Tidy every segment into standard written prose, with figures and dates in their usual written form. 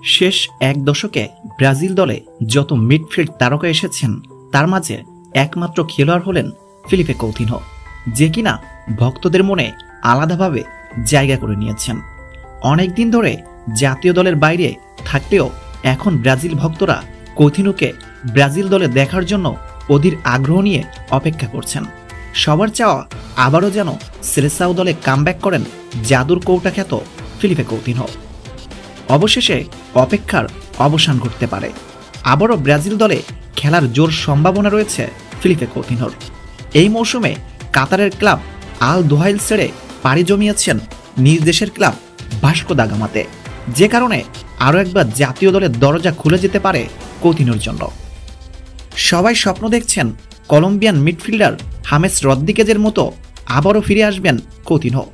শেষ এক দশকে ব্রাজিল দলে যত মিডফিল্ড তারকা এসেছেন তার মাঝে একমাত্র খেলোয়াড় হলেন ফিলিপে কৌতিনহো, যে কিনা ভক্তদের মনে আলাদাভাবে জায়গা করে নিয়েছেন। অনেকদিন ধরে জাতীয় দলের বাইরে থাকলেও এখন ব্রাজিল ভক্তরা কৌতিনহোকে ব্রাজিল দলে দেখার জন্য অধীর আগ্রহ নিয়ে অপেক্ষা করছেন। সবার চাওয়া আবারও যেন সেলেসাও দলে কামব্যাক করেন জাদুর কৌটা খ্যাত ফিলিপে কৌতিনহো। অবশেষে অপেক্ষার অবসান ঘটতে পারে। আবারও ব্রাজিল দলে খেলার জোর সম্ভাবনা রয়েছে ফিলিপে কৌতিনহোর। এই মৌসুমে কাতারের ক্লাব আল দোহাইল ছেড়ে পাড়ি জমিয়েছেন নিজ দেশের ক্লাব ভাস্কো দা গামাতে, যে কারণে আরও একবার জাতীয় দলের দরজা খুলে যেতে পারে কৌতিনহোর জন্য। সবাই স্বপ্ন দেখছেন কলম্বিয়ান মিডফিল্ডার হামেস রদ্রিগেজের মতো আবারও ফিরে আসবেন কৌতিনহো।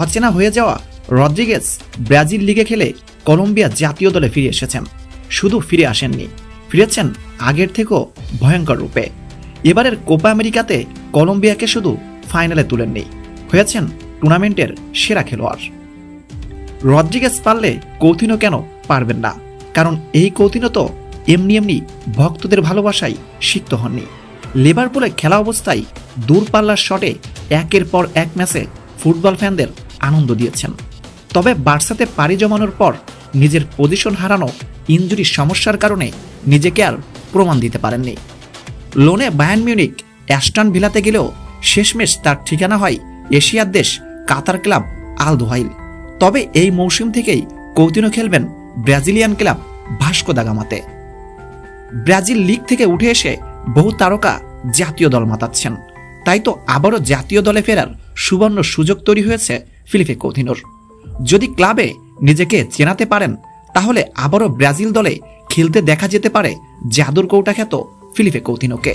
অচেনা হয়ে যাওয়া রদ্রিগেজ ব্রাজিল লিগে খেলে কলম্বিয়া জাতীয় দলে ফিরে এসেছেন। শুধু ফিরে আসেননি, ফিরেছেন আগের থেকেও ভয়ঙ্কর রূপে। এবারের কোপা আমেরিকাতে কলম্বিয়াকে শুধু ফাইনালে তুলেননি, হয়েছেন টুর্নামেন্টের সেরা খেলোয়াড়। রদ্রিগেজ পারলে কৌতিনহো কেন পারবেন না? কারণ এই কৌতিনহো তো এমনি এমনি ভক্তদের ভালোবাসায় সিক্ত হননি। লিভারপুলে খেলা অবস্থায় দূরপাল্লার শটে একের পর এক ম্যাচে ফুটবল ফ্যানদের আনন্দ দিয়েছেন। তবে বার্সাতে পাড়ি জমানোর পর নিজের পজিশন হারানো, ইনজুরির সমস্যার কারণে নিজেকে আর প্রমাণ দিতে পারেননি। লোনে বায়ার্ন মিউনিখ, অ্যাস্টন ভিলাতে গেলেও শেষমেশ তার ঠিকানা হয় এশিয়ার দেশ কাতার ক্লাব আল দোহাইল। তবে এই মৌসুম থেকেই কৌতিনহো খেলবেন ব্রাজিলিয়ান ক্লাব ভাস্কো দা গামাতে। ব্রাজিল লিগ থেকে উঠে এসে বহু তারকা জাতীয় দল মাতাচ্ছেন, তাই তো আবারও জাতীয় দলে ফেরার সুবর্ণ সুযোগ তৈরি হয়েছে ফিলিপে কৌতিনহোর। যদি ক্লাবে নিজেকে চেনাতে পারেন তাহলে আবারও ব্রাজিল দলে খেলতে দেখা যেতে পারে জাদুর কৌটা খ্যাত ফিলিপে কৌতিনহোকে।